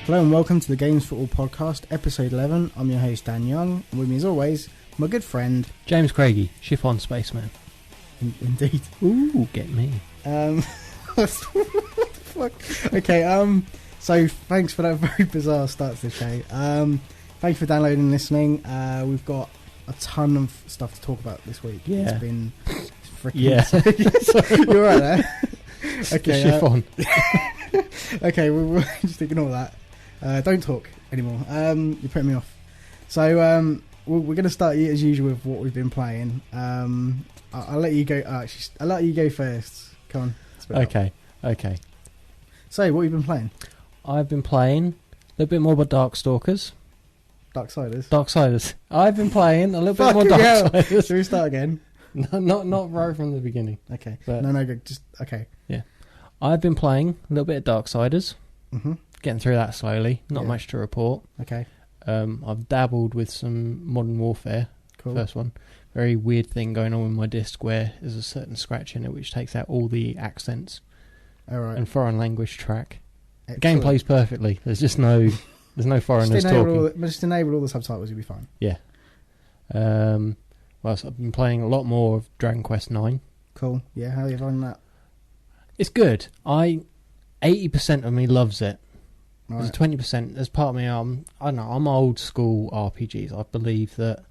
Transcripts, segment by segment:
Hello and welcome to the Games4all podcast, episode 11. I'm your host Dan Young, and with me as always, my good friend... James Craigie, Chiffon Spaceman. Indeed. Ooh, get me. What the fuck? Okay, so thanks for that very bizarre start to the show. Thanks for downloading and listening. We've got a ton of stuff to talk about this week. Yeah. It's been freaking... Yeah. You're right there. Okay. Chiffon. Okay, we'll just ignore that. Don't talk anymore. You're putting me off. So we're going to start as usual with what we've been playing. I'll let you go. Actually, I'll let you go first. Come on. Okay. So, what have you been playing? I've been playing a little bit more about Darksiders. Darksiders. I've been playing a little bit more Fucking hell. Darksiders. Shall we start again? No, not right from the beginning. Okay. But No, go. Just okay. Yeah. I've been playing a little bit of Darksiders. Mm-hmm. Getting through that slowly. Not Yeah. much to report. Okay. I've dabbled with some Modern Warfare. Cool. First one. Very weird thing going on with my disc where there's a certain scratch in it which takes out all the accents All right. and foreign language track. The Excellent. game plays perfectly. There's just no foreigners talking. Just enable all the subtitles. You'll be fine. Yeah. Well, so I've been playing a lot more of Dragon Quest 9. Cool. Yeah. How are you finding that? It's good. 80% of me loves it. All There's right. 20%. There's part of me. I don't know. I'm old school RPGs. I believe that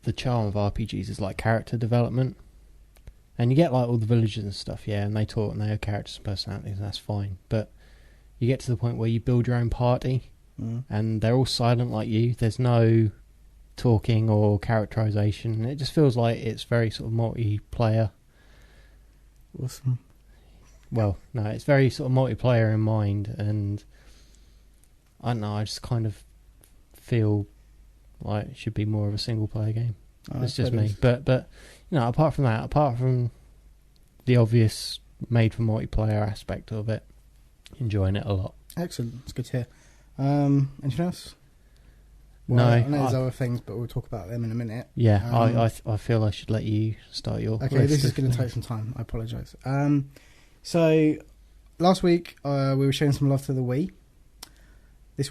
the charm of RPGs is like character development, and you get like all the villagers and stuff. Yeah, and they talk and they have characters and personalities. And that's fine. But you get to the point where you build your own party, and they're all silent like you. There's no talking or characterization. And it just feels like it's very sort of multiplayer. Awesome. Well, no, it's very sort of multiplayer in mind, and I don't know, I just kind of feel like it should be more of a single player game. It's just me. But you know, apart from that, apart from the obvious made for multiplayer aspect of it, enjoying it a lot. Excellent. It's good to hear. Anything else? No, I know there's other things, but we'll talk about them in a minute. Yeah, I feel I should let you start your Okay, list this is going to take some time. I apologise. So, last week we were showing some love to the Wii. Last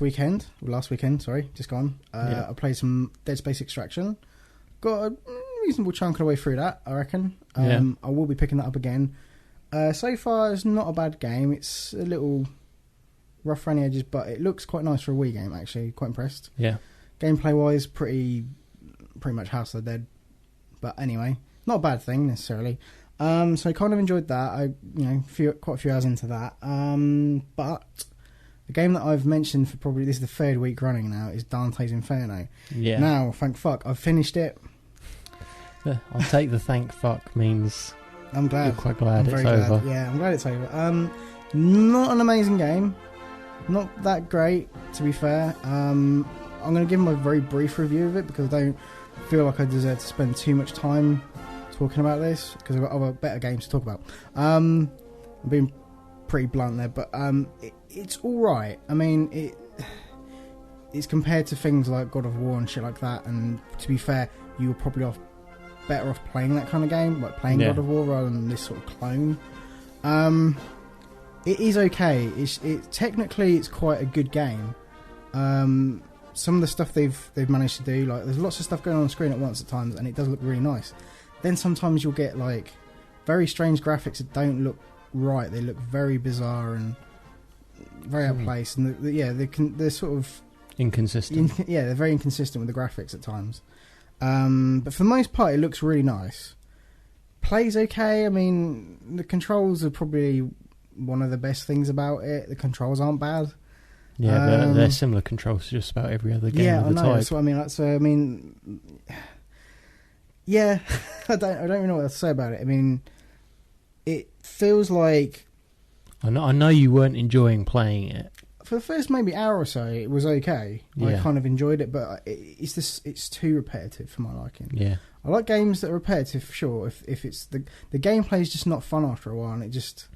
weekend, sorry, just gone. Yeah. I played some Dead Space Extraction. Got a reasonable chunk of the way through that, I reckon. Yeah. I will be picking that up again. So far, it's not a bad game. It's a little rough around the edges, but it looks quite nice for a Wii game, actually. Quite impressed. Yeah. Gameplay-wise, pretty much House of the Dead. But anyway, not a bad thing, necessarily. So I kind of enjoyed that. Quite a few hours into that. But the game that I've mentioned for probably this is the third week running now is Dante's Inferno. Yeah. Now, thank fuck, I've finished it. I'll take the thank fuck means I'm glad. you're quite glad I'm it's very over. glad. Yeah, I'm glad it's over. Not an amazing game. Not that great, to be fair. I'm going to give him a very brief review of it because I don't feel like I deserve to spend too much time talking about this because I've got other better games to talk about. I'm being pretty blunt there, but it's alright. I mean, it's compared to things like God of War and shit like that, and to be fair, you were probably better off playing that kind of game, like playing God of War rather than this sort of clone. It is okay. Technically it's quite a good game. Some of the stuff they've managed to do, like there's lots of stuff going on screen at once at times, and it does look really nice. Then sometimes you'll get like very strange graphics that don't look right. They look very bizarre and very out of place, and they're sort of Inconsistent. they're very inconsistent with the graphics at times. But for the most part, it looks really nice. Plays okay. I mean, the controls are probably one of the best things about it. The controls aren't bad. Yeah, but they're similar controls to just about every other game of the type. That's what I mean. Yeah, I don't even know what to say about it. I mean, it feels like I know you weren't enjoying playing it. For the first maybe hour or so, it was okay. I kind of enjoyed it, but it's too repetitive for my liking. Yeah, I like games that are repetitive for sure. If it's the gameplay is just not fun after a while, and it just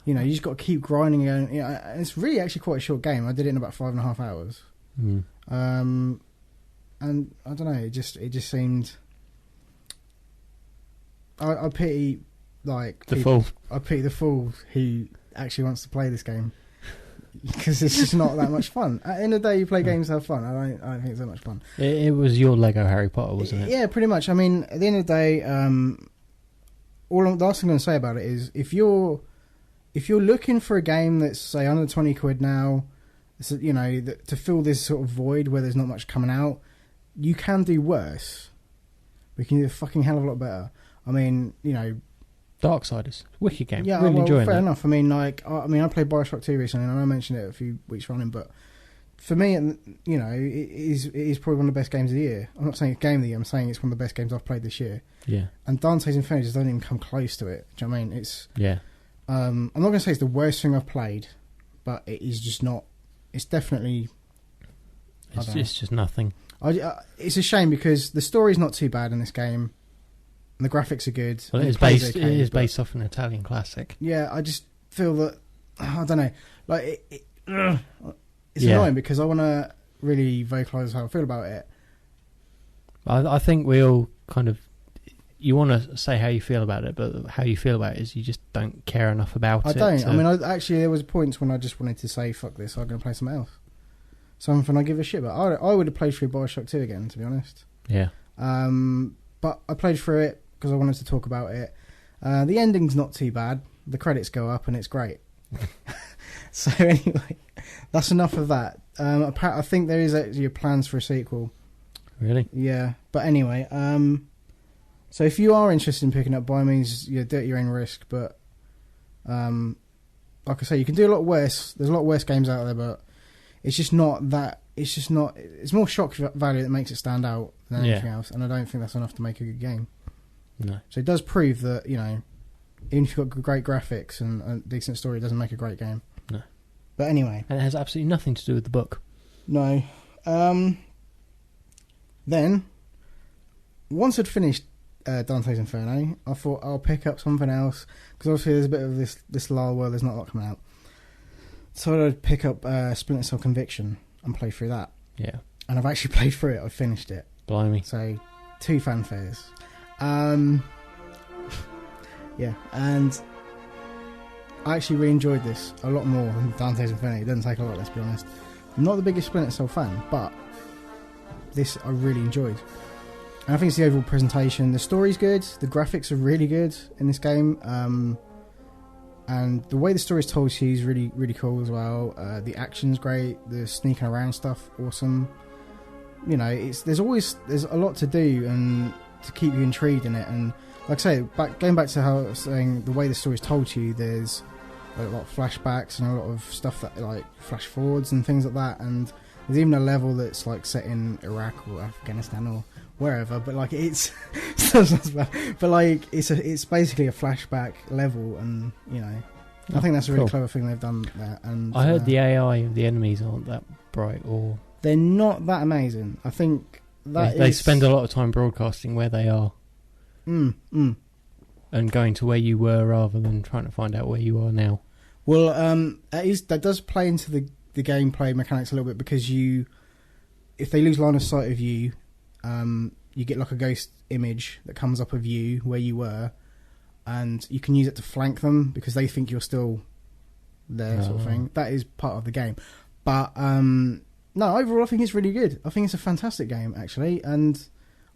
you just got to keep grinding. And it's really actually quite a short game. I did it in about 5.5 hours. And I don't know. It just seemed. I pity the fool. I pity the fool who actually wants to play this game. because it's just not that much fun. At the end of the day, you play games to have fun. I don't think it's that much fun. It was your Lego Harry Potter, wasn't it? Yeah, pretty much. I mean, at the end of the day, the last thing I'm going to say about it is if you're looking for a game that's say under 20 quid now, so, you know, to fill this sort of void where there's not much coming out, you can do worse. We can do a fucking hell of a lot better. I mean, you know, Darksiders, wicked game. Yeah, really well, enjoying fair that. enough. I mean, I played Bioshock 2 recently, and I mentioned it a few weeks running, but for me, you know, it is probably one of the best games of the year. I'm not saying it's game of the year. I'm saying it's one of the best games I've played this year. Yeah. And Dante's Inferno just don't even come close to it. Do you know what I mean? It's I'm not going to say it's the worst thing I've played, but it is just not. It's definitely. It's just nothing. It's a shame because the story's not too bad in this game, and the graphics are good. Well, it is based off an Italian classic. Yeah, I just feel that I don't know. Like it's annoying because I want to really vocalise how I feel about it. I think we all kind of. You want to say how you feel about it, but how you feel about it is you just don't care enough about it. I don't. I mean, actually, there was points when I just wanted to say, "Fuck this! I'm going to play something else." Something I give a shit about. I would have played through Bioshock 2 again, to be honest. Yeah. But I played through it because I wanted to talk about it. The ending's not too bad. The credits go up and it's great. So anyway, that's enough of that. I think there is actually plans for a sequel. Really? Yeah. But anyway, so if you are interested in picking up, by all means, you do it at your own risk. But like I say, you can do a lot worse. There's a lot worse games out there, but it's just not that. It's just not. It's more shock value that makes it stand out than anything else, and I don't think that's enough to make a good game. No. So it does prove that, you know, even if you've got great graphics and a decent story, it doesn't make a great game. No. But anyway, and it has absolutely nothing to do with the book. No. Then, once I'd finished Dante's Inferno, I thought I'll pick up something else because obviously there's a bit of this lull where there's not a lot coming out. So I'd pick up Splinter Cell Conviction and play through that. Yeah. And I've actually played through it. I've finished it. Blimey. So, 2 fanfares. Yeah, and I actually really enjoyed this a lot more than Dante's Inferno. It doesn't take a lot, let's be honest. I'm not the biggest Splinter Cell fan, but this I really enjoyed. And I think it's the overall presentation. The story's good. The graphics are really good in this game. And the way the story's told to you is really, really cool as well. The action's great. The sneaking around stuff, awesome. You know, there's a lot to do and to keep you intrigued in it. And like I say, going back to how I was saying, the way the story's told to you, there's a lot of flashbacks and a lot of stuff that like flash forwards and things like that. And there's even a level that's like set in Iraq or Afghanistan or wherever, but like it's but like it's basically a flashback level, and you know, I think that's a really clever thing they've done there. And I heard the AI of the enemies aren't that bright, or they're not that amazing. I think that they spend a lot of time broadcasting where they are, and going to where you were rather than trying to find out where you are now. Well, that does play into the gameplay mechanics a little bit, because if they lose line of sight of you, you get like a ghost image that comes up of you where you were, and you can use it to flank them because they think you're still there, sort of thing. That is part of the game. But no, overall I think it's really good. I think it's a fantastic game, actually, and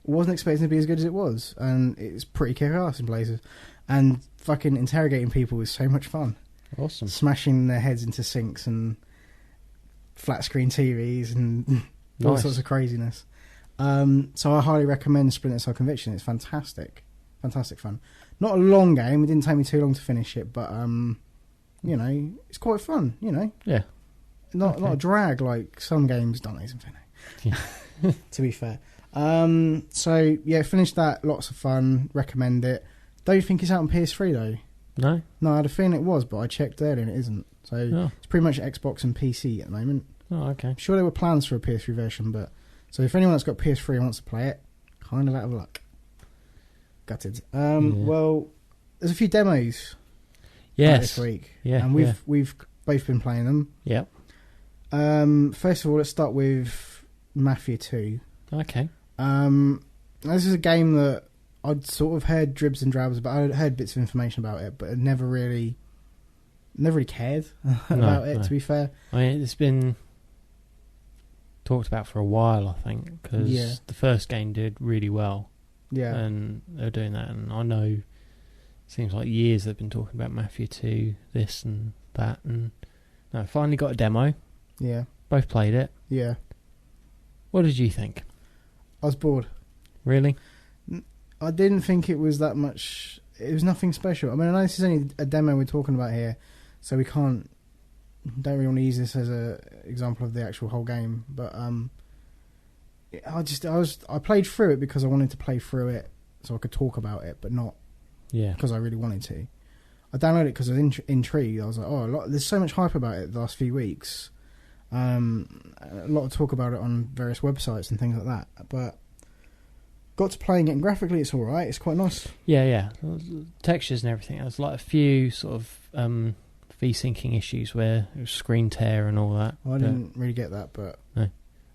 wasn't expecting to be as good as it was, and it's pretty kick-ass in places. And fucking interrogating people is so much fun. Awesome. Smashing their heads into sinks and flat screen TVs and all sorts of craziness. So I highly recommend Splinter Cell Conviction. It's fantastic. Fantastic fun. Not a long game. It didn't take me too long to finish it, but you know, it's quite fun, you know. Yeah. Not a drag like some games don't Inferno. Yeah. To be fair. So yeah, finished that. Lots of fun. Recommend it. Don't think it's out on PS3 though. No, I had a feeling it was, but I checked earlier and it isn't. So it's pretty much Xbox and PC at the moment. Oh, okay. I'm sure there were plans for a PS3 version, but so if anyone that's got PS3 and wants to play it, kind of out of luck. Gutted. Well, there's a few demos. Yes. This week. Yeah. And we've both been playing them. Yep. First of all, let's start with Mafia 2. Okay. This is a game that I'd sort of heard dribs and drabs about. I'd heard bits of information about it, but I'd never never really cared about it. To be fair, I mean, it's been talked about for a while, I think, because the first game did really well. Yeah, and they're doing that, and I know it seems like years they've been talking about Mafia 2, this and that, and no, finally got a demo. Yeah, both played it. Yeah, what did you think? I was bored. Really? I didn't think it was that much. It was nothing special. I mean, I know this is only a demo we're talking about here, so we don't really want to use this as a example of the actual whole game. But I played through it because I wanted to play through it so I could talk about it, but not because I really wanted to. I downloaded it because I was intrigued. I was like, oh, there's so much hype about it the last few weeks. A lot of talk about it on various websites and things like that. But got to playing it, and graphically it's alright. It's quite nice. Yeah. Textures and everything. There's like a few sort of V-syncing issues where it was screen tear and all that. I didn't really get that, but no,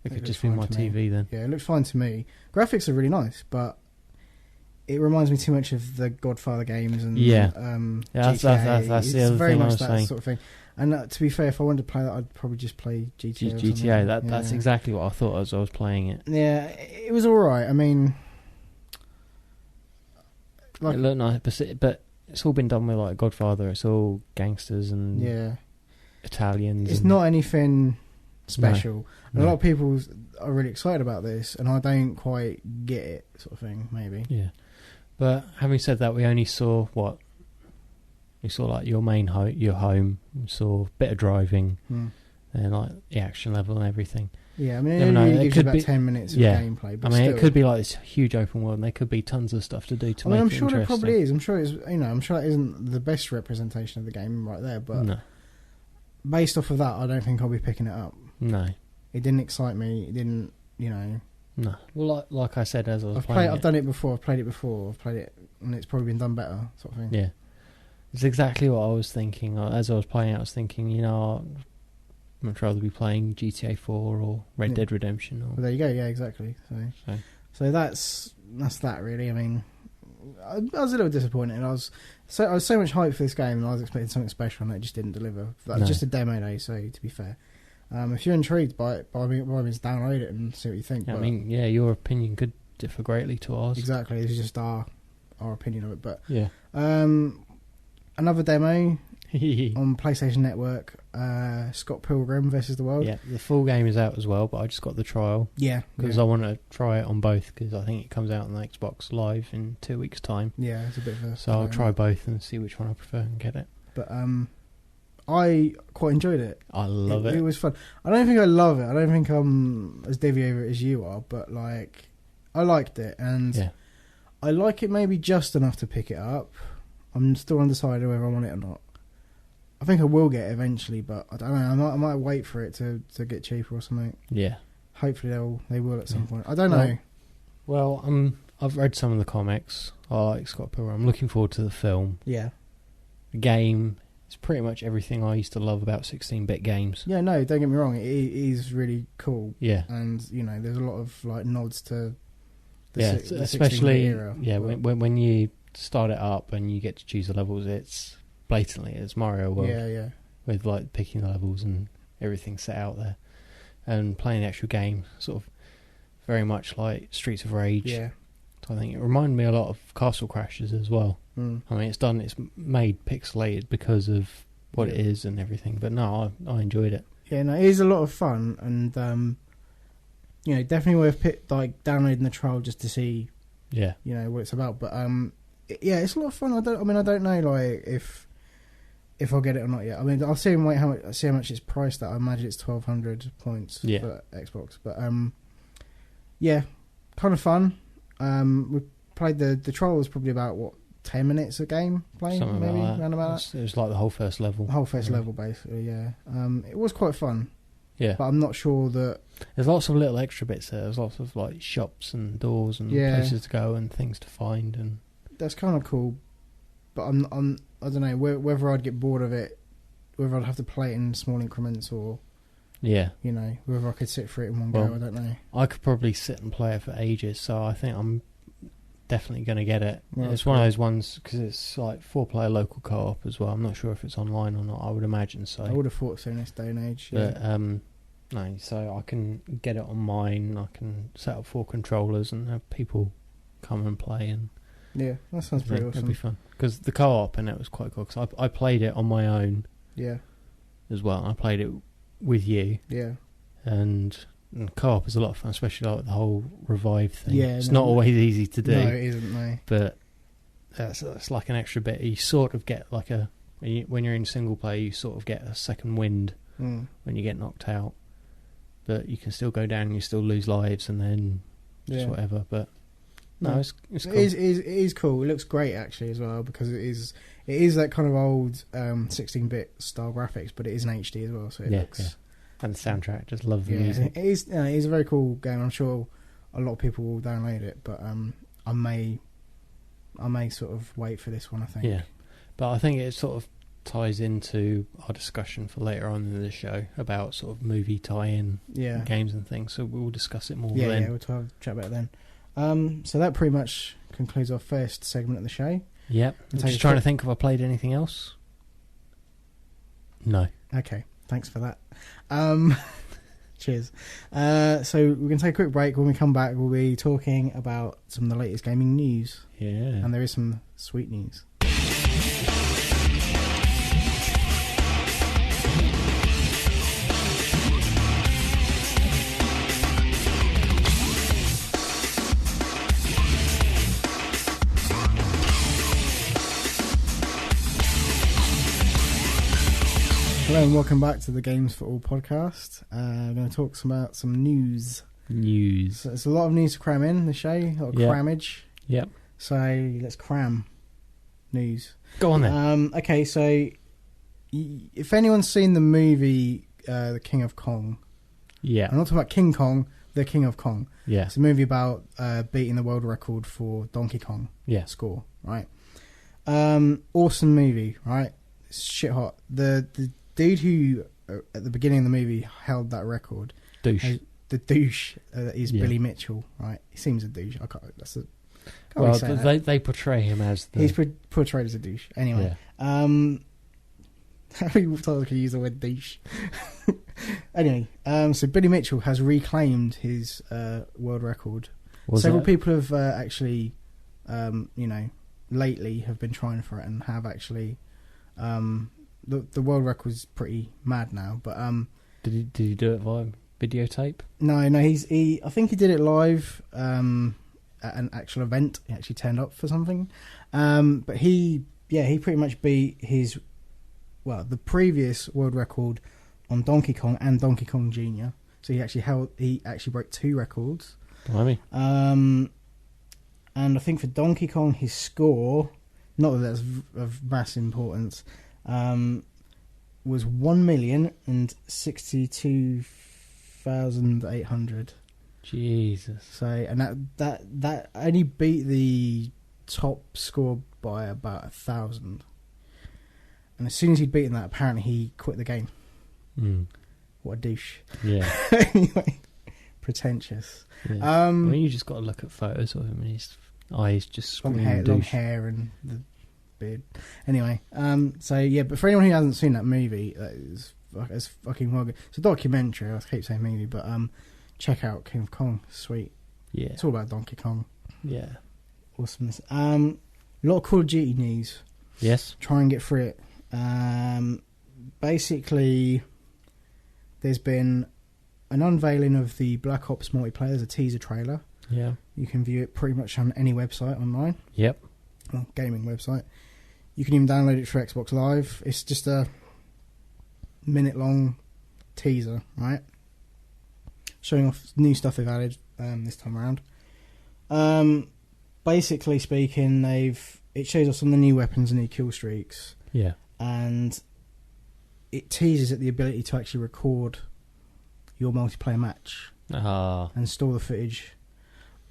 it could just be my TV then. Yeah, it looks fine to me. Graphics are really nice, but it reminds me too much of the Godfather games and that's the other very thing much I was that saying. sort of thing. And to be fair, if I wanted to play that, I'd probably just play GTA. GTA. That's exactly what I thought as I was playing it. Yeah, it was all right. I mean, it looked nice, but it's all been done with like Godfather. It's all gangsters and Italians. It's not anything special. No. A lot of people are really excited about this, and I don't quite get it, sort of thing. Maybe. Yeah, but having said that, we only saw what. We saw like your main your home. We saw a bit of driving, and like the action level and everything. Yeah, I mean, it only gives you about 10 minutes of gameplay. But it could be like this huge open world, and there could be tons of stuff to do to make it interesting. I'm sure there probably is. I'm sure it's I'm sure that isn't the best representation of the game right there, but based off of that, I don't think I'll be picking it up. No, it didn't excite me. It didn't, No, well, like I said, as I was playing, I've done it before. I've played it before. I've played it, and it's probably been done better, sort of thing. Yeah. It's exactly what I was thinking. As I was playing, I was thinking, I'd much rather be playing GTA 4 or Red Dead Redemption. Or... Well, there you go. Yeah, exactly. So that's that really. I mean, I was a little disappointed. I was so much hype for this game, and I was expecting something special, and it just didn't deliver. That was just a demo day. So to be fair, if you're intrigued by it, by all means download it and see what you think. I mean, your opinion could differ greatly to ours. Exactly. This is just our opinion of it. But yeah. Another demo on PlayStation Network, Scott Pilgrim Vs The World. Yeah, the full game is out as well, but I just got the trial. Yeah. Because I want to try it on both, because I think it comes out on the Xbox Live in 2 weeks' time. Yeah, it's a bit of a... So I'll try both and see which one I prefer and get it. But I quite enjoyed it. I love it. It was fun. I don't think I love it. I don't think I'm as divvy over it as you are, but like, I liked it, and I like it maybe just enough to pick it up. I'm still undecided whether I want it or not. I think I will get it eventually, but I don't know. I might wait for it to get cheaper or something. Yeah. Hopefully they will at some point. I don't know. Well, I've read some of the comics. I like Scott Pilgrim. I'm looking forward to the film. Yeah. The game is pretty much everything I used to love about 16-bit games. Yeah, no, don't get me wrong. It is really cool. Yeah. And, there's a lot of like nods to the especially 16-bit era. Yeah, when you start it up and you get to choose the levels, it's blatantly it's Mario World. Yeah. With like picking the levels and everything set out there, and playing the actual game, sort of very much like Streets of Rage. Yeah. So I think it reminded me a lot of Castle Crashers as well. I mean, it's made pixelated because of what it is and everything. But no, I enjoyed it. Yeah, no, it is a lot of fun, and definitely worth downloading the trial just to see. Yeah. What it's about, but it's a lot of fun. I don't know like if I'll get it or not yet. I mean, I'll see how much it's priced at. I imagine it's 1,200 points for Xbox, but kind of fun. We played the trial was probably about 10 minutes of game play, something maybe like that. Around about that. It was like the whole first level. The whole first level, basically. Yeah. It was quite fun. Yeah, but I'm not sure that there's lots of little extra bits there. There's lots of like shops and doors and places to go and things to find, and that's kind of cool. But I don't know whether I'd get bored of it, whether I'd have to play it in small increments, or whether I could sit through it in one go. I don't know. I could probably sit and play it for ages, so I think I'm definitely going to get it. Well, it's one of those ones because it's like 4-player local co-op as well. I'm not sure if it's online or not. I would imagine so. I would have thought so in this day and age. But no, so I can get it on mine. I can set up 4 controllers and have people come and play, and yeah, that sounds pretty awesome. It'd be fun because the co-op in it was quite cool. Because I played it on my own, yeah, as well. I played it with you, yeah, and co-op is a lot of fun, especially like the whole revive thing. Yeah, it's not always easy to do. No, it isn't. No, but that's like an extra bit. You sort of get like when you're in single player, you sort of get a second wind when you get knocked out. But you can still go down and you still lose lives and then just whatever. But no, it's cool. It is cool. It looks great actually as well because it is that kind of old 16-bit style graphics, but it is in HD as well. So it looks. Yeah. And the soundtrack, just love the music. It is a very cool game. I'm sure a lot of people will download it, but I may sort of wait for this one. I think. Yeah, but I think it sort of ties into our discussion for later on in the show about sort of movie tie-in games and things. So we'll discuss it more then. Yeah, we'll chat about it then. So that pretty much concludes our first segment of the show. Yep. I'm just trying to think if I played anything else. No. Okay. Thanks for that. Cheers. So we're going to take a quick break. When we come back, we'll be talking about some of the latest gaming news. Yeah. And there is some sweet news. Hello and welcome back to the Games4all podcast. I'm going to talk about some news. So there's a lot of news to cram in the show, a lot of crammage. Yep. So let's cram news. Go on then. Okay, so if anyone's seen the movie The King of Kong, I'm not talking about King Kong, The King of Kong. Yeah. It's a movie about beating the world record for Donkey Kong score, right? Awesome movie, right? It's shit hot. The dude who at the beginning of the movie held that record, the douche is Billy Mitchell, right? He seems a douche. They portray him as he's portrayed as a douche. Anyway, how many times can you use the word douche? Anyway, so Billy Mitchell has reclaimed his world record. Several people have actually, lately have been trying for it and have actually. The world record's pretty mad now, but did he do it via videotape? No, I think he did it live at an actual event. He actually turned up for something, but he pretty much beat the previous world record on Donkey Kong and Donkey Kong Jr. So he actually broke 2 records. Blimey. And I think for Donkey Kong, his score, not that that's of mass importance, was 1,062,800. Jesus. So, and that only beat the top score by about 1,000. And as soon as he'd beaten that, apparently he quit the game. What a douche. Yeah. Anyway, pretentious. Yeah. You just got to look at photos of him and his eyes just long hair and the beard. Anyway, but for anyone who hasn't seen that movie, it's fucking well good. It's a documentary. I keep saying movie, but check out King of Kong. Sweet. Yeah, it's all about Donkey Kong. Yeah, awesomeness. A lot of Call of Duty news. Yes, try and get through it. Basically, there's been an unveiling of the Black Ops multiplayer as a teaser trailer. Yeah, you can view it pretty much on any website online. Yep. Well, gaming website. You can even download it for Xbox Live. It's just a minute-long teaser, right? Showing off new stuff they've added this time around. Basically speaking, it shows off some of the new weapons and new kill streaks. Yeah. And it teases at the ability to actually record your multiplayer match and store the footage.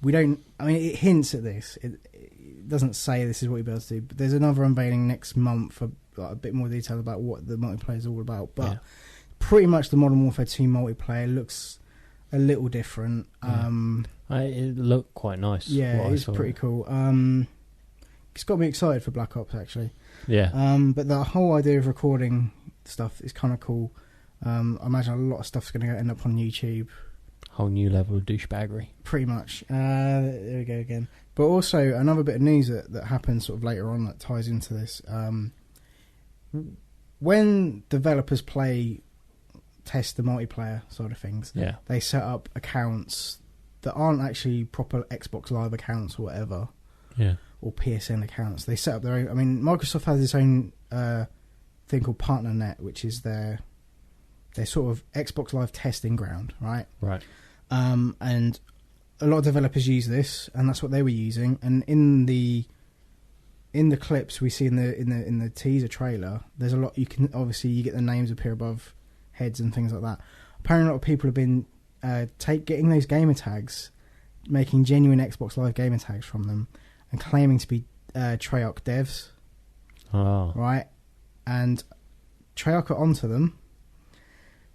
It hints at this. It doesn't say this is what you'll be able to do, but there's another unveiling next month for a bit more detail about what the multiplayer is all about. But pretty much the Modern Warfare 2 multiplayer looks a little different. It looked quite nice. Yeah, it's pretty cool. It's got me excited for Black Ops, actually. Yeah. But the whole idea of recording stuff is kind of cool. I imagine a lot of stuff's going to end up on YouTube. Whole new level of douchebaggery. Pretty much. There we go again. But also, another bit of news that happens sort of later on that ties into this. When developers test the multiplayer side of things, they set up accounts that aren't actually proper Xbox Live accounts or whatever. Yeah. Or PSN accounts. They set up their own. I mean, Microsoft has its own thing called PartnerNet, which is their sort of Xbox Live testing ground, right? Right. And a lot of developers use this, and that's what they were using. And in the clips we see in the teaser trailer, there's a lot. You get the names appear above heads and things like that. Apparently, a lot of people have been getting those gamer tags, making genuine Xbox Live gamer tags from them, and claiming to be Treyarch devs. Oh. Right? And Treyarch are onto them.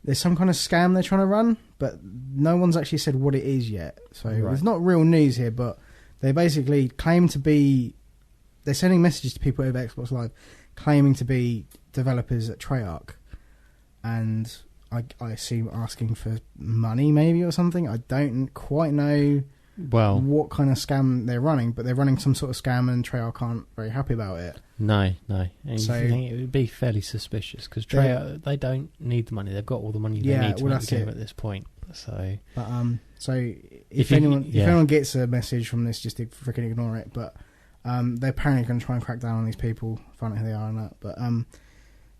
There's some kind of scam they're trying to run, but no one's actually said what it is yet. So It's not real news here, but they basically claim to be... They're sending messages to people over Xbox Live claiming to be developers at Treyarch. And I assume asking for money maybe or something. I don't quite know what kind of scam they're running, but they're running some sort of scam and Treyarch aren't very happy about it. No. And so, you think it would be fairly suspicious because Treyarch, they don't need the money. They've got all the money they need to make the game at this point. So, if anyone gets a message from this, just freaking ignore it. But they're apparently going to try and crack down on these people, find out who they are and that. But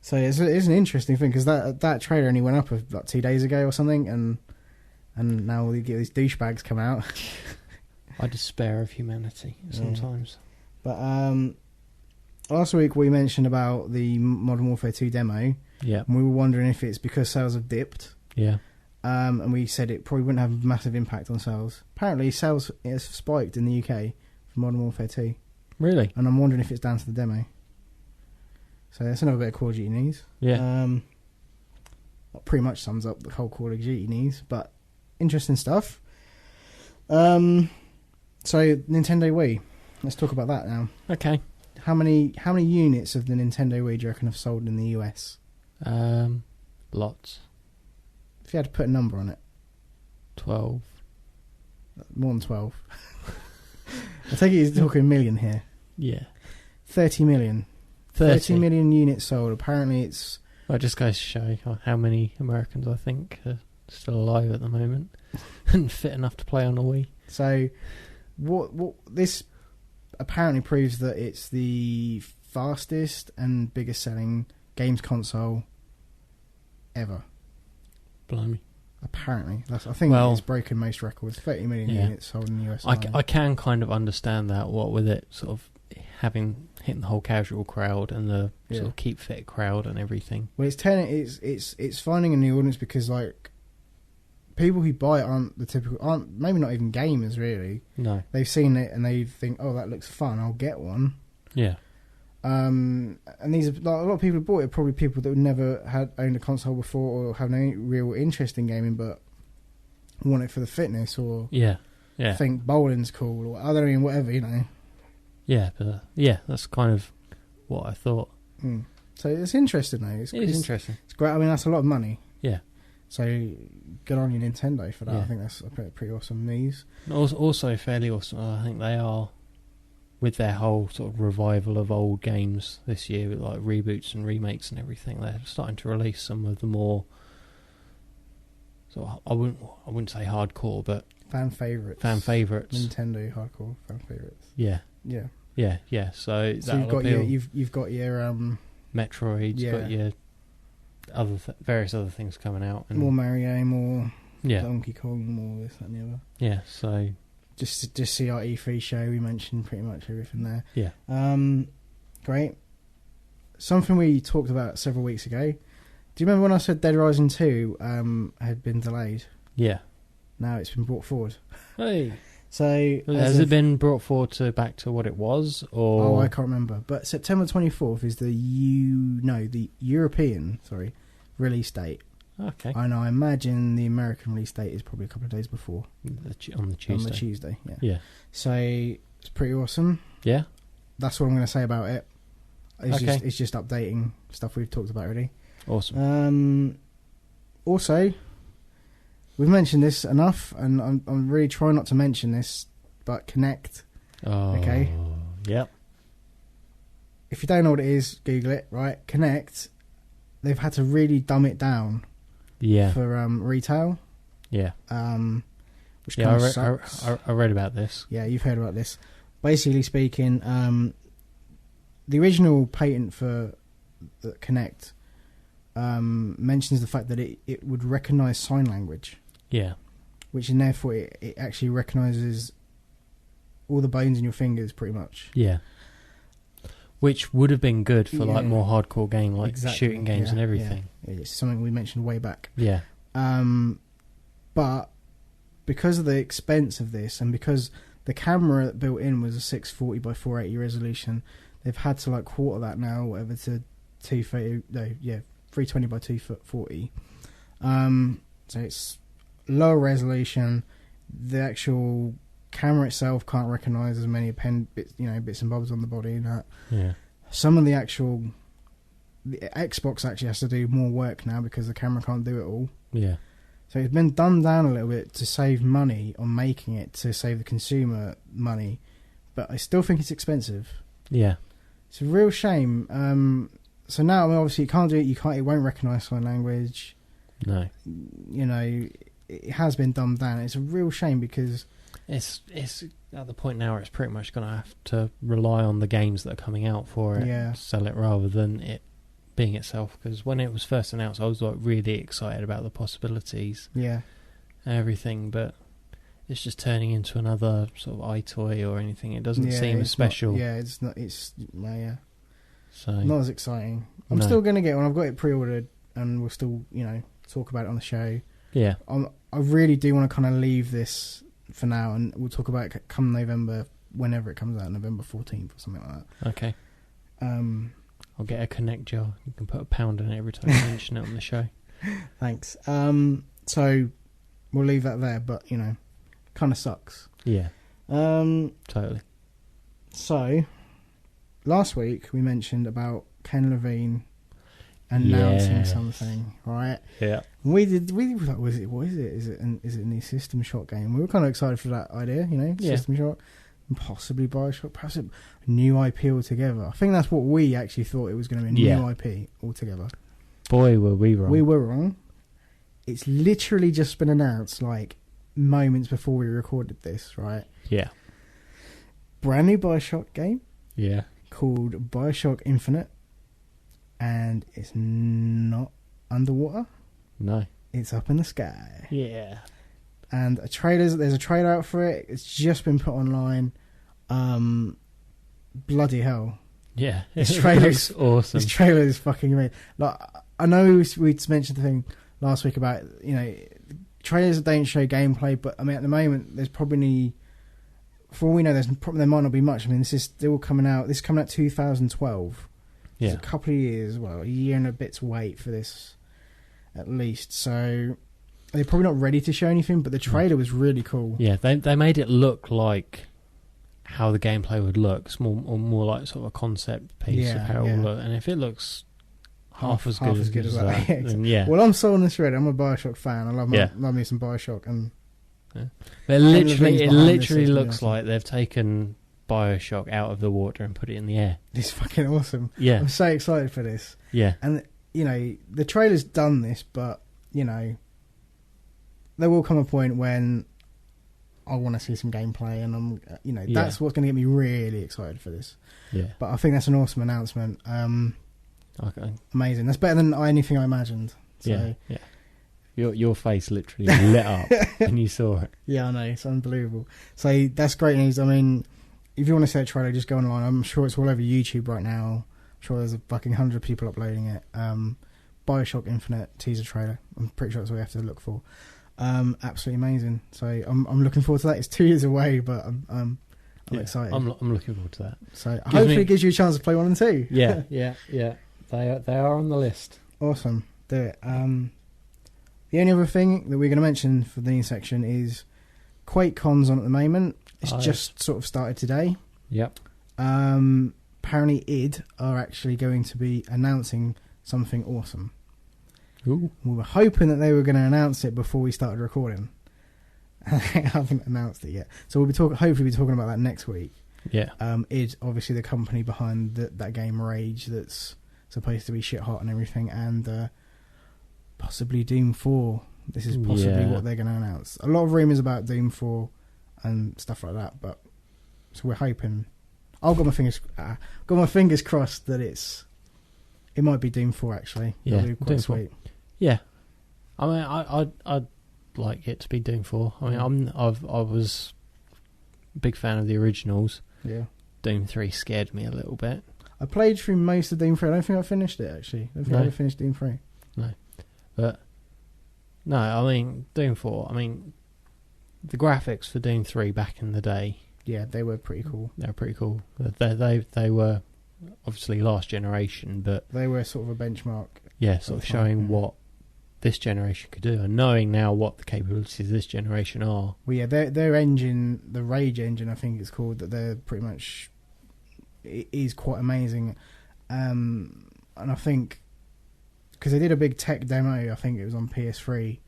so it's an interesting thing because that trailer only went up like 2 days ago or something, and now we get these douchebags come out. I despair of humanity sometimes. But last week we mentioned about the Modern Warfare 2 demo. Yeah. And we were wondering if it's because sales have dipped. Yeah. And we said it probably wouldn't have a massive impact on sales. Apparently sales has spiked in the UK for Modern Warfare 2. Really? And I'm wondering if it's down to the demo. So that's another bit of Call of Duty news. Yeah. That pretty much sums up the whole Call of Duty news, but interesting stuff. So Nintendo Wii. Let's talk about that now. Okay. How many units of the Nintendo Wii do you reckon have sold in the US? Lots. If you had to put a number on it. 12. More than 12. I take it you're talking million here. Yeah. 30 million. 30 million units sold. Apparently it's... Well, it just goes to show how many Americans I think are still alive at the moment and fit enough to play on a Wii. So, what this apparently proves that it's the fastest and biggest selling games console ever. Blimey. Apparently. I think it's broken most records. 30 million units sold in the US. I can kind of understand that, what with it sort of hitting the whole casual crowd and the sort of keep fit crowd and everything. Well, it's finding a new audience because like people who buy it aren't maybe not even gamers really. No. They've seen it and they think, oh, that looks fun, I'll get one. Yeah. And these are like, a lot of people who bought it are probably people that never had owned a console before or have no real interest in gaming but want it for the fitness or think bowling's cool or I don't know, whatever, you know. Yeah, but that's kind of what I thought. So it's interesting though. It is interesting. It's great. I mean, that's a lot of money. Yeah. So good on you, Nintendo, for that. Yeah. I think that's a pretty awesome news. Also fairly awesome. I think they are with their whole sort of revival of old games this year, with like reboots and remakes and everything. They're starting to release some of the more sort of, I wouldn't say hardcore, but fan favourites. Nintendo hardcore fan favourites. Yeah. Yeah. Yeah. So you've got your Metroid's got your other various other things coming out, and more Mario, more Donkey Kong, more this, that, and the other. Yeah. So just see our E3 show. We mentioned pretty much everything there. Yeah. Great. Something we talked about several weeks ago. Do you remember when I said Dead Rising 2 had been delayed? Yeah. Now it's been brought forward. Hey. So has it been brought forward back to what it was, or I can't remember. But September 24th is the European release date. Okay. And I imagine the American release date is probably a couple of days before. On the Tuesday. On the Tuesday, yeah. Yeah. So it's pretty awesome. Yeah. That's what I'm going to say about it. Okay. It's just updating stuff we've talked about already. Awesome. Also, we've mentioned this enough, and I'm really trying not to mention this, but Kinect. Oh. Okay. Yep. If you don't know what it is, Google it. Right, Kinect. They've had to really dumb it down. Yeah. For retail. Yeah. Which kind of sucks. I read about this. Yeah, you've heard about this. Basically speaking, the original patent for the Kinect mentions the fact that it would recognise sign language. Yeah. Which, and therefore, it actually recognises all the bones in your fingers, pretty much. Yeah. Which would have been good for like more hardcore game, like shooting games and everything. Yeah. It's something we mentioned way back. Yeah. But because of the expense of this, and because the camera built in was a 640 by 480 resolution, they've had to like quarter that now, whatever, to 320 by 240. So it's lower resolution. The actual camera itself can't recognise as many bits and bobs on the body and that. Yeah. Some of the Xbox actually has to do more work now because the camera can't do it all. Yeah. So it's been dumbed down a little bit to save money on making it, to save the consumer money, but I still think it's expensive. Yeah. It's a real shame. So now, I mean, obviously, you can't do it. It won't recognise sign language. No. You know, it has been dumbed down. It's a real shame because it's at the point now where it's pretty much going to have to rely on the games that are coming out for it, to sell it, rather than it being itself. Because when it was first announced, I was like really excited about the possibilities, and everything. But it's just turning into another sort of iToy or anything. It doesn't seem as special. It's not. So not as exciting. I'm No. still going to get one. I've got it pre-ordered, and we'll still, talk about it on the show. Yeah. I really do want to kind of leave this for now, and we'll talk about it come November, whenever it comes out, November 14th or something like that. Okay. I'll get a Kinect jar. You can put £1 in it every time you mention it on the show. Thanks. So we'll leave that there, but kind of sucks. Yeah. Totally. So last week we mentioned about Ken Levine announcing something, right? Yeah. We were like, what is it? Is it a new System Shock game? We were kind of excited for that idea, System Shock, and possibly Bioshock, perhaps a new IP altogether. I think that's what we actually thought it was going to be, a new IP altogether. Boy, were we wrong. We were wrong. It's literally just been announced, like, moments before we recorded this, right? Yeah. Brand new Bioshock game. Yeah. Called Bioshock Infinite. And it's not underwater. No. It's up in the sky. Yeah. And there's a trailer out for it. It's just been put online. Bloody hell. Yeah. This trailer is awesome. This trailer is fucking amazing. Like, I know we'd mentioned the thing last week about, trailers that don't show gameplay, but I mean, at the moment, there's probably, for all we know, there might not be much. I mean, this is still coming out. This is coming out 2012. Yeah. It's a couple of years, a year and a bit's wait for this, at least. So they're probably not ready to show anything, but the trailer was really cool. Yeah, they made it look like how the gameplay would look. It's more like sort of a concept piece of how it will look. And if it looks half as good as that, then yeah. Well, I'm sold on this already. I'm a Bioshock fan. I love me some Bioshock. And but it literally looks like they've taken Bioshock out of the water and put it in the air. It's fucking awesome. Yeah. I'm so excited for this. Yeah. And, the trailer's done this, but, there will come a point when I want to see some gameplay, and I'm, that's what's going to get me really excited for this. Yeah. But I think that's an awesome announcement. Okay. Amazing. That's better than anything I imagined. So. Yeah. Your face literally lit up when you saw it. Yeah, I know. It's unbelievable. So that's great news. I mean, if you want to see a trailer, just go online. I'm sure it's all over YouTube right now. I'm sure there's a fucking 100 people uploading it. Bioshock Infinite teaser trailer. I'm pretty sure that's what we have to look for. Absolutely amazing. So I'm looking forward to that. It's 2 years away, but I'm excited. I'm looking forward to that. So hopefully it gives you a chance to play 1 and 2. Yeah. They are on the list. Awesome. Do it. The only other thing that we're going to mention for the news section is QuakeCon's on at the moment. It's just sort of started today. Yep. Apparently id are actually going to be announcing something awesome. Ooh. We were hoping that they were going to announce it before we started recording. And they haven't announced it yet. So we'll be hopefully be talking about that next week. Yeah. id, obviously the company behind that game Rage that's supposed to be shit hot and everything, and possibly Doom 4. This is possibly what they're going to announce. A lot of rumours about Doom 4 and stuff like that, but so we're hoping. I've got my fingers crossed that it might be Doom 4 actually. Yeah, that'll be quite Doom sweet. 4. Yeah, I mean, I'd like it to be Doom 4. I mean, I was a big fan of the originals. Yeah. Doom 3 scared me a little bit. I played through most of Doom 3. I don't think I finished it actually. I don't think I ever finished Doom 3. No, but no, I mean Doom 4. I mean, the graphics for Doom 3 back in the day. Yeah, they were pretty cool. They were pretty cool. They were obviously last generation, but they were sort of a benchmark. Yeah, sort of showing what this generation could do, and knowing now what the capabilities of this generation are. Well, yeah, their engine, the Rage engine, I think it's called, that they're pretty much, it is quite amazing. And I think, because they did a big tech demo, I think it was on PS3,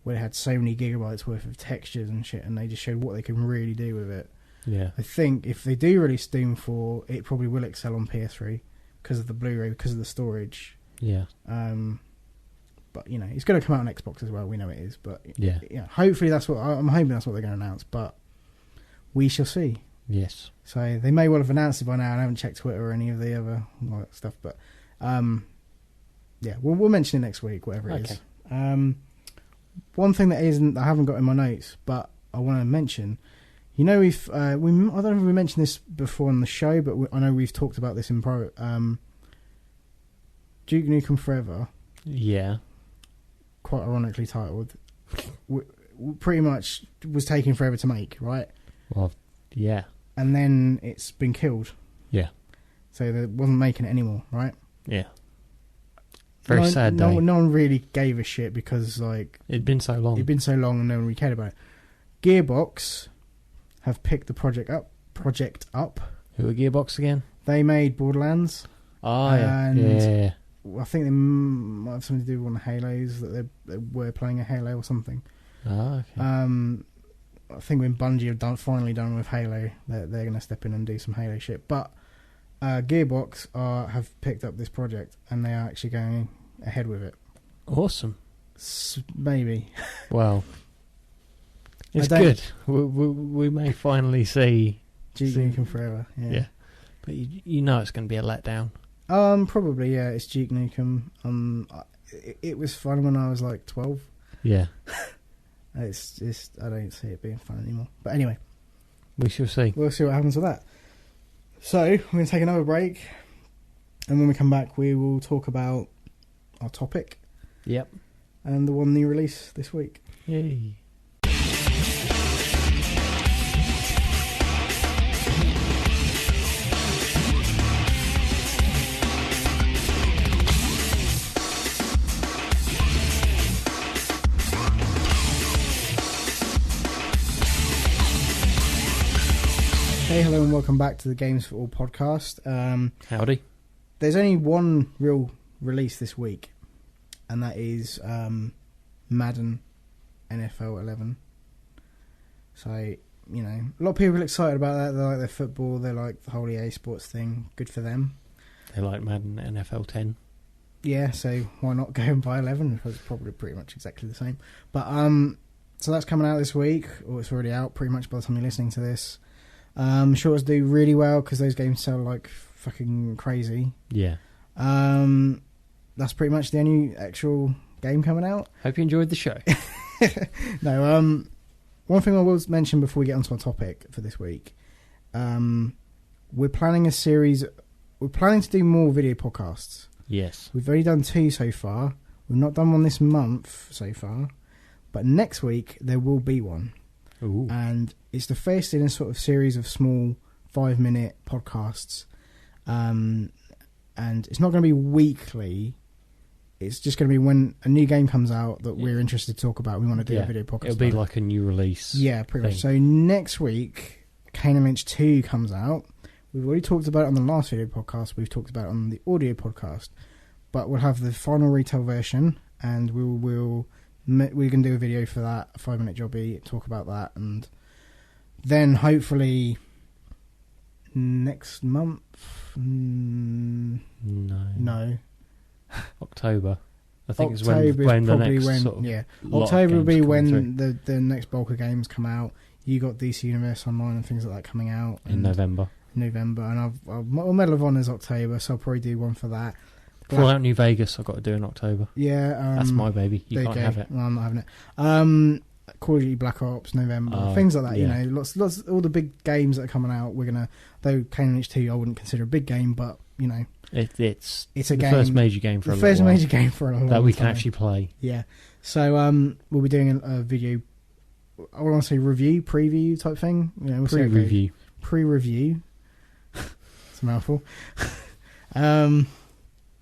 where they had so many gigabytes worth of textures and shit, and they just showed what they can really do with it. Yeah. I think if they do release Doom 4, it probably will excel on PS3 because of the Blu-ray, because of the storage. Yeah. But you know, it's going to come out on Xbox as well. We know it is, but yeah, hopefully I'm hoping that's what they're going to announce. But we shall see. Yes. So they may well have announced it by now, and I haven't checked Twitter or any of the other stuff. But yeah, we'll mention it next week, whatever it is. One thing that I haven't got in my notes, but I want to mention. You know, I don't know if we mentioned this before on the show, but I know we've talked about this in Duke Nukem Forever. Yeah. Quite ironically titled. Pretty much was taking forever to make, right? Well, yeah. And then it's been killed. Yeah. So they wasn't making it anymore, right? Yeah. Very sad day. No one really gave a shit because, like... It'd been so long. And no one really cared about it. Gearbox have picked the project up. Who are Gearbox again? They made Borderlands. Oh, yeah. I think they might have something to do with one of the Halos, that they were playing a Halo or something. Oh, okay. I think when Bungie have finally done with Halo, they're going to step in and do some Halo shit. But Gearbox have picked up this project, and they are actually going ahead with it. Awesome. Maybe. Well, it's good. We may finally see Duke Nukem Forever. Yeah. But you know it's going to be a letdown. Probably, yeah. It's Duke Nukem. It was fun when I was like 12. Yeah. It's just, I don't see it being fun anymore. But anyway. We shall see. We'll see what happens with that. So, we're going to take another break. And when we come back, we will talk about our topic. Yep. And the one new release this week. Yay. Hey, hello and welcome back to the Games4all podcast. Howdy. There's only one real release this week, and that is Madden NFL 11. So, you know, a lot of people are excited about that. They like their football, they like the whole EA Sports thing. Good for them. They like Madden NFL 10. Yeah, so why not go and buy 11? It's probably pretty much exactly the same. But, so that's coming out this week, or it's already out pretty much by the time you're listening to this. I'm sure it'll do really well because those games sell like fucking crazy. Yeah. That's pretty much the only actual game coming out. Hope you enjoyed the show. No, one thing I will mention before we get onto our topic for this week, we're planning a series. We're planning to do more video podcasts. Yes. We've only done 2 so far. We've not done one this month so far, but next week there will be one. Ooh. And it's the first in a sort of series of small 5-minute podcasts. And it's not going to be weekly. it's just going to be when a new game comes out that we're interested to talk about. We want to do a video podcast. It'll be like a new release. Yeah, pretty much. So next week, Kane and Lynch 2 comes out. We've already talked about it on the last video podcast. We've talked about it on the audio podcast. But we'll have the final retail version, and we're going to do a video for that, a 5-minute jobby, talk about that, and then hopefully next month. No. October. I think October it's when the probably next sort of October will be when through. the next bulk of games come out. You got DC Universe Online and things like that coming out in November. And my Medal of Honor's October, so I'll probably do one for that. Fallout New Vegas, I've got to do in October. Yeah, that's my baby. You can't have it. No, I'm not having it. Call of Duty Black Ops, November, things like that. Yeah. You know, lots, all the big games that are coming out. We're gonna, though Kane and Lynch 2, I wouldn't consider a big game, but you know, it's a the game, first major game for a the first major game for a long that we time. can actually play. Yeah. So we'll be doing a video. I want to say preview type thing. You know, we'll pre-review. It's a mouthful.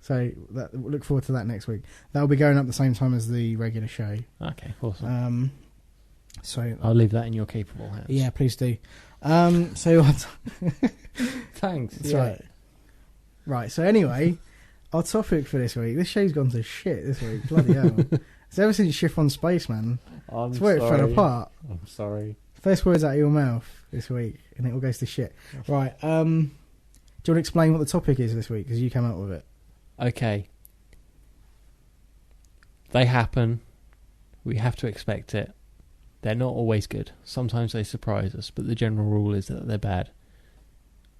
So look forward to that next week. That'll be going up the same time as the regular show. Okay, awesome. So I'll leave that in your capable hands. Yeah, please do. So thanks. That's right. Right. So anyway, our topic for this week. This show's gone to shit this week. Bloody hell! It's ever since Shift on Space, man. It's where it fell apart. I'm sorry. First words out of your mouth this week, and it all goes to shit. Right. Do you want to explain what the topic is this week? Because you came up with it. Okay. They happen. We have to expect it. They're not always good. Sometimes they surprise us, but the general rule is that they're bad.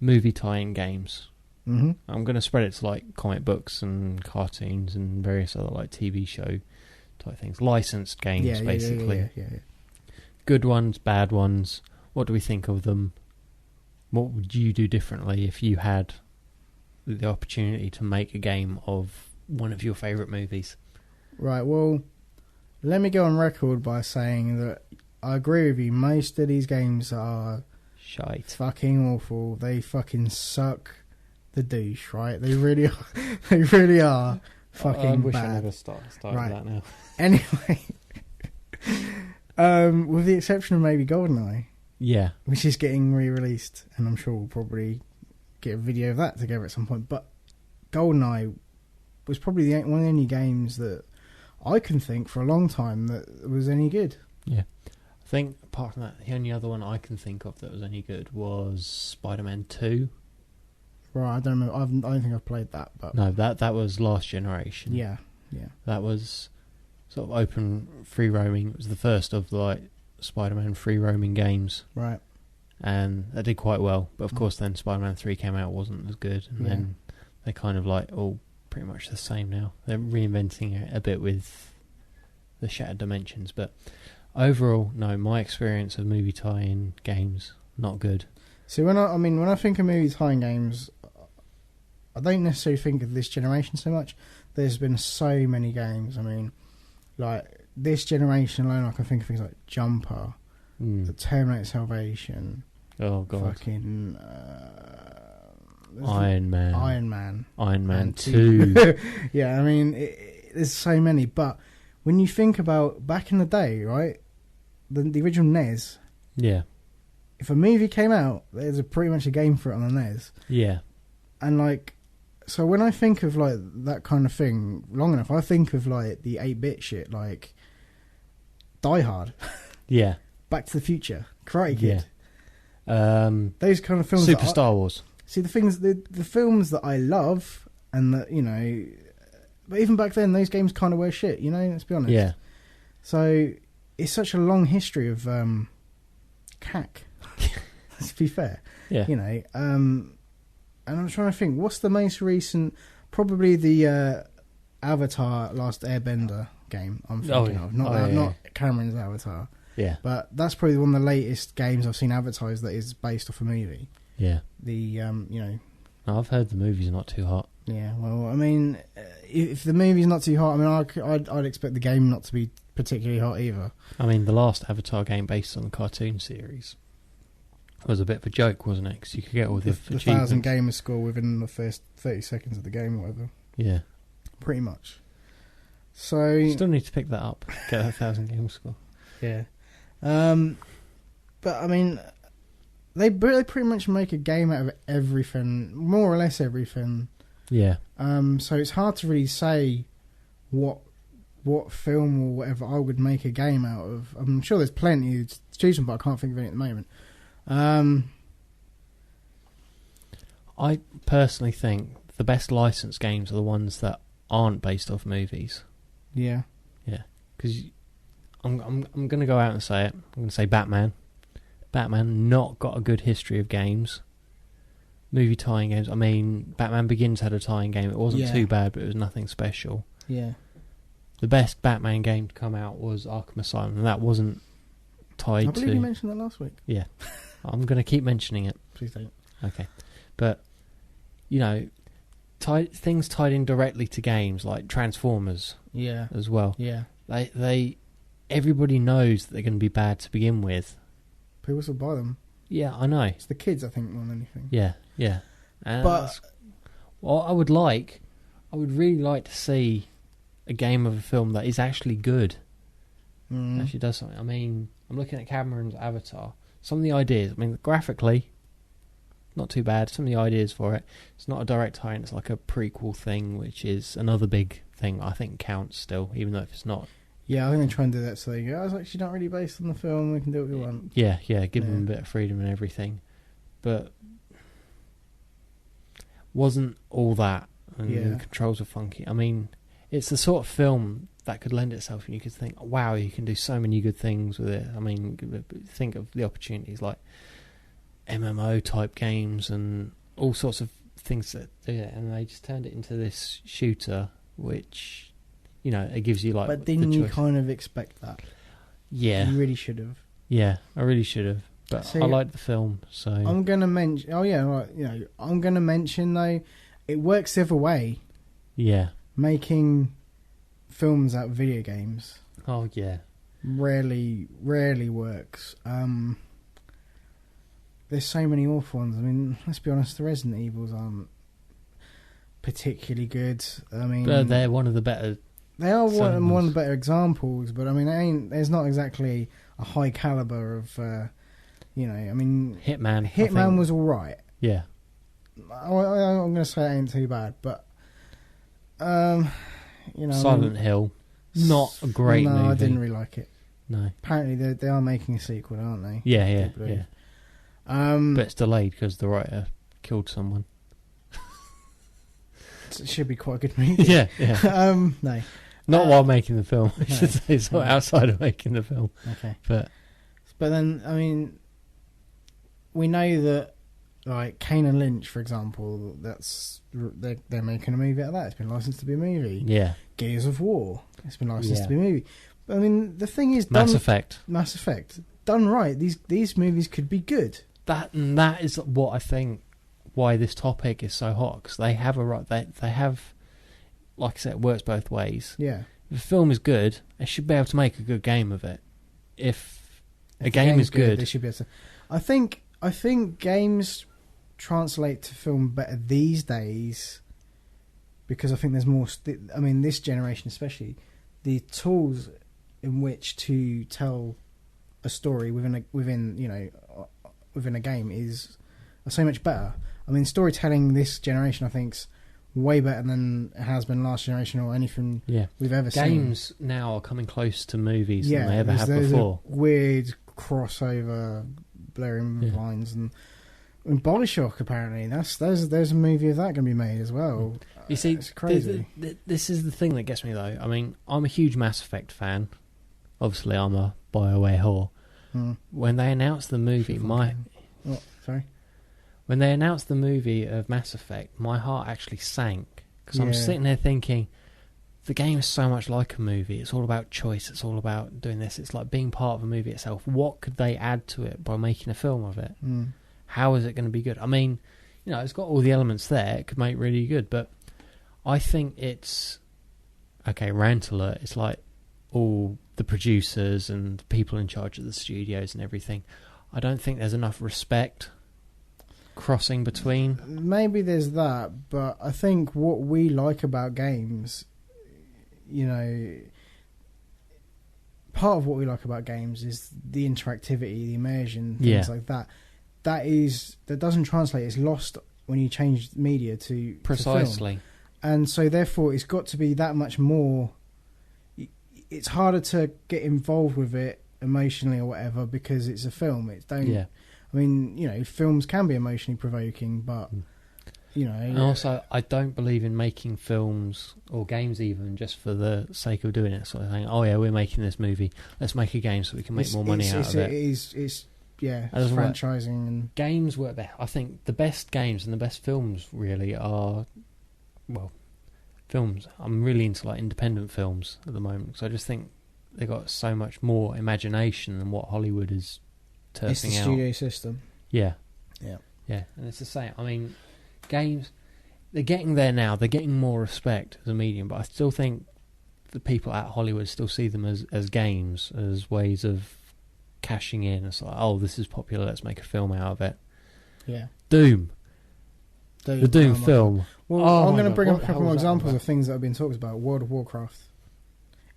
Movie tie-in games. Mm-hmm. I'm going to spread it to like comic books and cartoons and various other like TV show type things. Licensed games, basically. Yeah. Good ones, bad ones. What do we think of them? What would you do differently if you had the opportunity to make a game of one of your favourite movies? Right, well, let me go on record by saying that I agree with you. Most of these games are shite. Fucking awful. They fucking suck the douche, right? They really are. They really are fucking I wish bad. I never started right. that now. Anyway, with the exception of maybe GoldenEye. Yeah. Which is getting re-released, and I'm sure we'll probably get a video of that together at some point. But GoldenEye was probably one of the only games that I can think for a long time that was any good. Yeah. I think, apart from that, the only other one I can think of that was any good was Spider-Man 2. Right, I don't remember. I don't think I've played that. But no, that was last generation. Yeah. That was sort of open free roaming. It was the first of like Spider-Man free roaming games. Right. And that did quite well. But of course then Spider-Man 3 came out, wasn't as good. And then they're kind of like all pretty much the same now. They're reinventing it a bit with the Shattered Dimensions. But overall, no, my experience of movie tie-in games, not good. So when I think of movie tie-in games, I don't necessarily think of this generation so much. There's been so many games. I mean, like this generation alone, I can think of things like Jumper, the Terminator Salvation. Oh god! Fucking Iron Man 2. Yeah, I mean, there's so many. But when you think about back in the day, right, the original NES. Yeah. If a movie came out, there's pretty much a game for it on the NES. Yeah. And like, so when I think of like that kind of thing long enough, I think of like the 8-bit shit, like Die Hard. Yeah. Back to the Future. Karate Kid. Yeah. Those kind of films. Super Star Wars. See, the films that I love, and that, you know, but even back then, those games kind of were shit, you know, let's be honest. Yeah. So it's such a long history of cack. Let's be fair. Yeah. You know, and I'm trying to think, what's the most recent? Probably the Avatar Last Airbender game I'm thinking of. Not Cameron's Avatar. Yeah. But that's probably one of the latest games I've seen advertised that is based off a movie. Yeah. The, you know... I've heard the movie's not too hot. Yeah, well, I mean, if the movie's not too hot, I mean, I'd expect the game not to be particularly hot either. I mean, the last Avatar game based on the cartoon series was a bit of a joke, wasn't it? Because you could get all the 1,000 gamer score within the first 30 seconds of the game or whatever. Yeah. Pretty much. So Still need to pick that up. Get that 1,000 game score. yeah, but I mean, they pretty much make a game out of everything, more or less everything. Yeah. So it's hard to really say what film or whatever I would make a game out of. I'm sure there's plenty to choose from, but I can't think of any at the moment. I personally think the best licensed games are the ones that aren't based off movies. Yeah. Yeah. Because I'm going to go out and say it. I'm going to say Batman. Batman not got a good history of games. Movie tie-in games. I mean, Batman Begins had a tie-in game. It wasn't too bad, but it was nothing special. Yeah. The best Batman game to come out was Arkham Asylum, and that wasn't tied to... I believe you mentioned that last week. Yeah. I'm going to keep mentioning it. Please don't. Okay. But, you know, things tied in directly to games, like Transformers as well. Yeah. Everybody knows that they're going to be bad to begin with. People still buy them. Yeah, I know. It's the kids, I think, more than anything. Yeah. But what I would really like to see a game of a film that is actually good. Actually does something. I mean, I'm looking at Cameron's Avatar. Some of the ideas, I mean, graphically, not too bad. Some of the ideas for it. It's not a direct tie-in. It's like a prequel thing, which is another big thing I think counts still, even though if it's not. Yeah, I think they try and do that so they go, it's actually not really based on the film, we can do what we want. Yeah, give them a bit of freedom and everything. But wasn't all that, and the controls are funky. I mean, it's the sort of film that could lend itself, and you could think, wow, you can do so many good things with it. I mean, think of the opportunities like MMO type games and all sorts of things that do it, and they just turned it into this shooter, which... You know, it gives you like. But didn't you kind of expect that? Yeah, you really should have. Yeah, I really should have. But see, I liked the film, so I'm gonna mention. Oh yeah, right. You know, I'm gonna mention though, it works the other way. Yeah, making films out of video games. Oh yeah, rarely works. There's so many awful ones. I mean, let's be honest, the Resident Evils aren't particularly good. I mean, but they're one of the better. They are one of the better examples, but I mean, there's not exactly a high caliber of, I mean... Hitman was alright. Yeah. I'm going to say it ain't too bad, but, Silent Hill, not a great movie. No, I didn't really like it. No. Apparently they are making a sequel, aren't they? Yeah. But it's delayed because the writer killed someone. It should be quite a good movie. Yeah. No. Not while making the film. I should say it's not outside of making the film. Okay. But then, I mean, we know that, like, Kane and Lynch, for example, they're making a movie out of that. It's been licensed to be a movie. Yeah. Gears of War, it's been licensed to be a movie. But, I mean, the thing is... Mass Effect. Done right, these movies could be good. That is what I think, why this topic is so hot, because they have a right... They have... Like I said, it works both ways. Yeah. If the film is good, they should be able to make a good game of it. If a game is good, they should be able to. I think games translate to film better these days because I think there's more. This generation especially, the tools in which to tell a story within a game are so much better. I mean, storytelling this generation, I think's way better than it has been last generation or anything we've ever seen. Games now are coming close to movies than they ever have before. A weird crossover, blurring lines, and Bioshock apparently there's a movie of that going to be made as well. You see, it's crazy. This is the thing that gets me though. I mean, I'm a huge Mass Effect fan. Obviously, I'm a BioWare whore. When they announced the movie, When they announced the movie of Mass Effect, my heart actually sank. Because I'm sitting there thinking, the game is so much like a movie. It's all about choice. It's all about doing this. It's like being part of a movie itself. What could they add to it by making a film of it? How is it going to be good? I mean, it's got all the elements there. It could make really good. But I think it's... Okay, rant alert. It's like all the producers and the people in charge of the studios and everything. I don't think there's enough respect crossing between. Maybe there's that, but I think what we like about games, you know, part of what we like about games is the interactivity, the immersion, things like that. That doesn't translate. It's lost when you change media to precisely. To film. And so therefore it's got to be that much more. It's harder to get involved with it emotionally or whatever because it's a film. I mean, you know, films can be emotionally provoking, but you know. And also, I don't believe in making films or games even just for the sake of doing it. Sort of saying, "Oh yeah, we're making this movie. Let's make a game so we can make more money out of it." It's franchising and games work there. I think the best games and the best films really are, well, films. I'm really into like independent films at the moment, so I just think they got so much more imagination than what Hollywood is turfing out. It's the studio system. Yeah, yeah, and it's the same. I mean, games, they're getting there now. They're getting more respect as a medium, but I still think the people at Hollywood still see them as games, as ways of cashing in. It's like, oh, this is popular, let's make a film out of it. Yeah. The Doom film. Well, I'm going to bring up a couple more examples of things that have been talked about. World of Warcraft.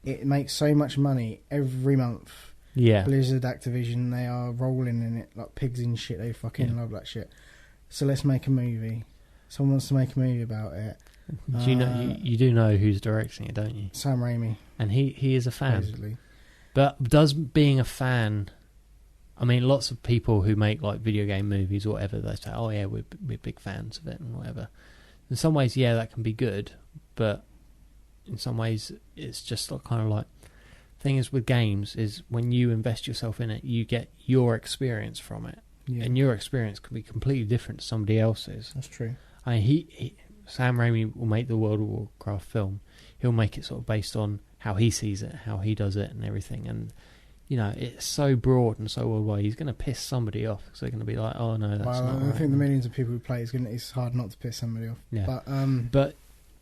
It makes so much money every month. Yeah. Blizzard, Activision, they are rolling in it like pigs in shit. They fucking love that shit. So let's make a movie. Someone wants to make a movie about it. Do you know? You do know who's directing it, don't you? Sam Raimi. And he is a fan. Basically. But does being a fan... I mean, lots of people who make like video game movies or whatever, they say, oh yeah, we're big fans of it and whatever. In some ways, yeah, that can be good, but in some ways it's just kind of like... thing is with games is when you invest yourself in it, you get your experience from it. Yeah. And your experience can be completely different to somebody else's. That's true. I mean, Sam Raimi will make the World of Warcraft film. He'll make it sort of based on how he sees it, how he does it and everything. And, you know, it's so broad and so worldwide. He's going to piss somebody off because they're going to be like, oh, no, that's not right. I think the millions of people who play, it's hard not to piss somebody off. Yeah. But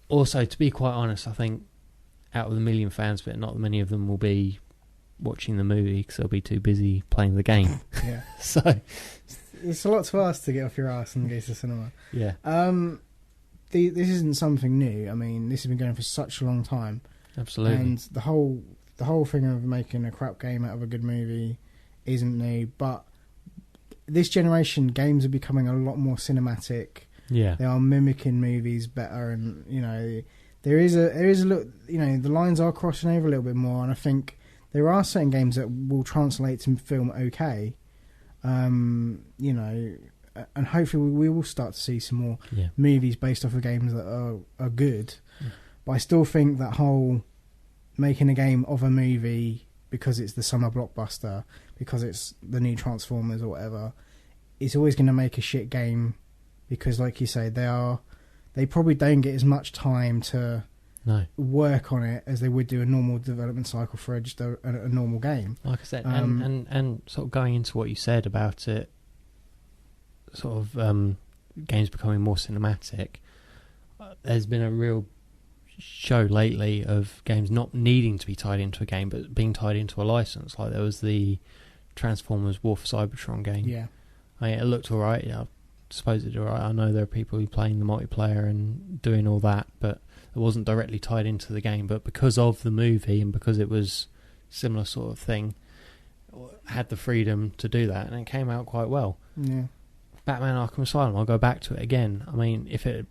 also, to be quite honest, I think out of the million fans of it, not many of them will be watching the movie because they'll be too busy playing the game. Yeah. So it's a lot to ask to get off your ass and go to the cinema. Yeah. This isn't something new. I mean, this has been going for such a long time. Absolutely. And the whole thing of making a crap game out of a good movie isn't new. But this generation, games are becoming a lot more cinematic. Yeah. They are mimicking movies better, and you know, there is a look. You know, the lines are crossing over a little bit more, and I think there are certain games that will translate to film okay. You know, and hopefully we will start to see some more movies based off of games that are good. Yeah. But I still think that whole making a game of a movie because it's the summer blockbuster, because it's the new Transformers or whatever, it's always going to make a shit game because, like you say, they probably don't get as much time to work on it as they would do a normal development cycle for just a normal game. Like I said, and sort of going into what you said about it, sort of games becoming more cinematic, there's been a real show lately of games not needing to be tied into a game but being tied into a license. Like there was the Transformers War for Cybertron game. Yeah. I mean, it looked alright. I suppose it's alright. I know there are people who are playing the multiplayer and doing all that, but it wasn't directly tied into the game. But because of the movie and because it was similar sort of thing, had the freedom to do that, and it came out quite well. Yeah. Batman Arkham Asylum, I'll go back to it again. I mean, if it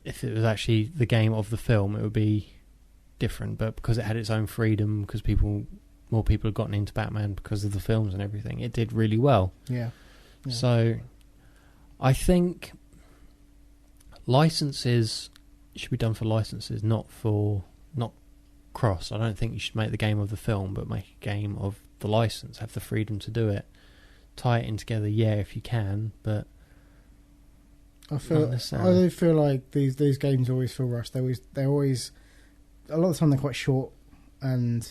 was actually the game of the film, it would be different. But because it had its own freedom, because more people had gotten into Batman because of the films and everything, it did really well. Yeah. So, I think licenses should be done for licenses, not cross. I don't think you should make the game of the film, but make a game of the license. Have the freedom to do it. Tie it in together, if you can, but I do feel like these games always feel rushed. They're always a lot of the time they're quite short, and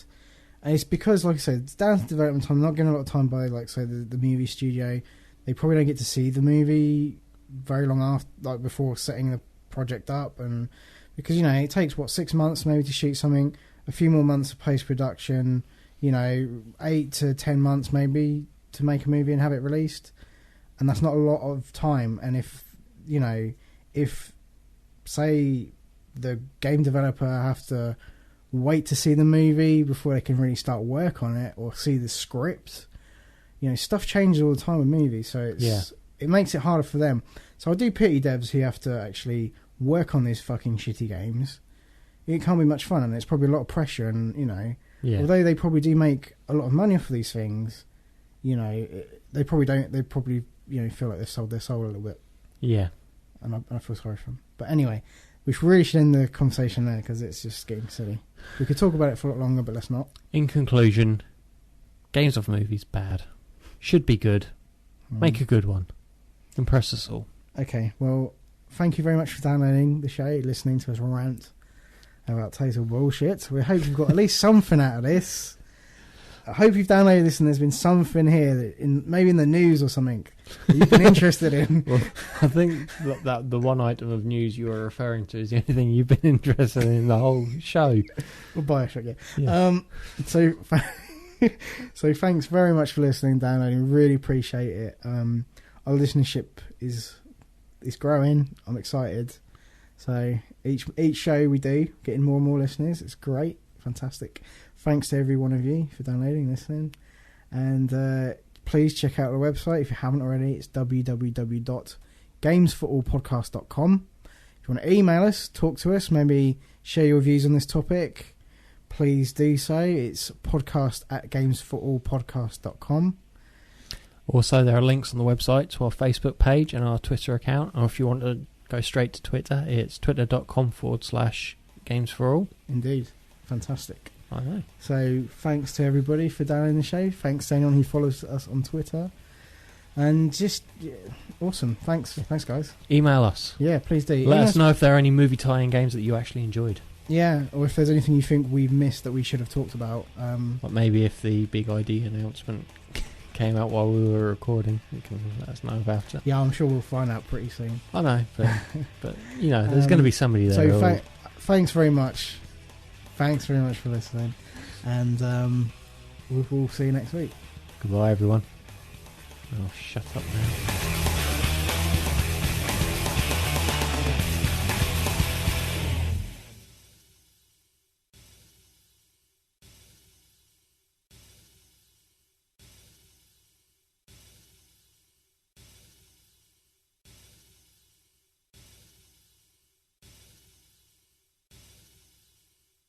it's because, like I said, it's down to development time. They're not getting a lot of time by, like, say, the movie studio. They probably don't get to see the movie very long after, like before setting the project up, and because it takes 6 months maybe to shoot something, a few more months of post production, 8 to 10 months maybe to make a movie and have it released, and that's not a lot of time. And if say the game developer have to wait to see the movie before they can really start work on it or see the script. You know, stuff changes all the time with movies, so it makes it harder for them. So I do pity devs who have to actually work on these fucking shitty games. It can't be much fun, and it's probably a lot of pressure. And you know, although they probably do make a lot of money off of these things, you know, they probably don't. They probably feel like they've sold their soul a little bit. Yeah, and I feel sorry for them. But anyway, we really should end the conversation there because it's just getting silly. We could talk about it for a lot longer, but let's not. In conclusion, games of movies bad. Should be good. Make a good one. Impress us all. Okay, well, thank you very much for downloading the show, listening to us rant about total bullshit. We hope you've got at least something out of this. I hope you've downloaded this and there's been something here, that maybe in the news or something, that you've been interested in. Well, I think that the one item of news you are referring to is the only thing you've been interested in the whole show. Well, Bioshock, yeah. So thanks very much for listening, downloading. Really appreciate it. Our listenership is growing. I'm excited. So each show we do, getting more and more listeners. It's great, fantastic. Thanks to every one of you for downloading, listening, and please check out our website if you haven't already. It's www.games4allpodcast.com. If you want to email us, talk to us, maybe share your views on this topic, please do so. It's podcast@games4allpodcast.com. Also, there are links on the website to our Facebook page and our Twitter account. Or if you want to go straight to Twitter, it's twitter.com/Games4all. Indeed. Fantastic. I know. So thanks to everybody for downloading the show. Thanks to anyone who follows us on Twitter. And just awesome. Thanks guys. Email us. Yeah, please do. Let us know if there are any movie tie-in games that you actually enjoyed. Yeah, or if there's anything you think we've missed that we should have talked about. Like maybe if the Big ID announcement came out while we were recording, you can let us know about it. Yeah, I'm sure we'll find out pretty soon. I know, but you know, there's going to be somebody there. So thanks very much. Thanks very much for listening, and we'll see you next week. Goodbye, everyone. Oh, shut up now.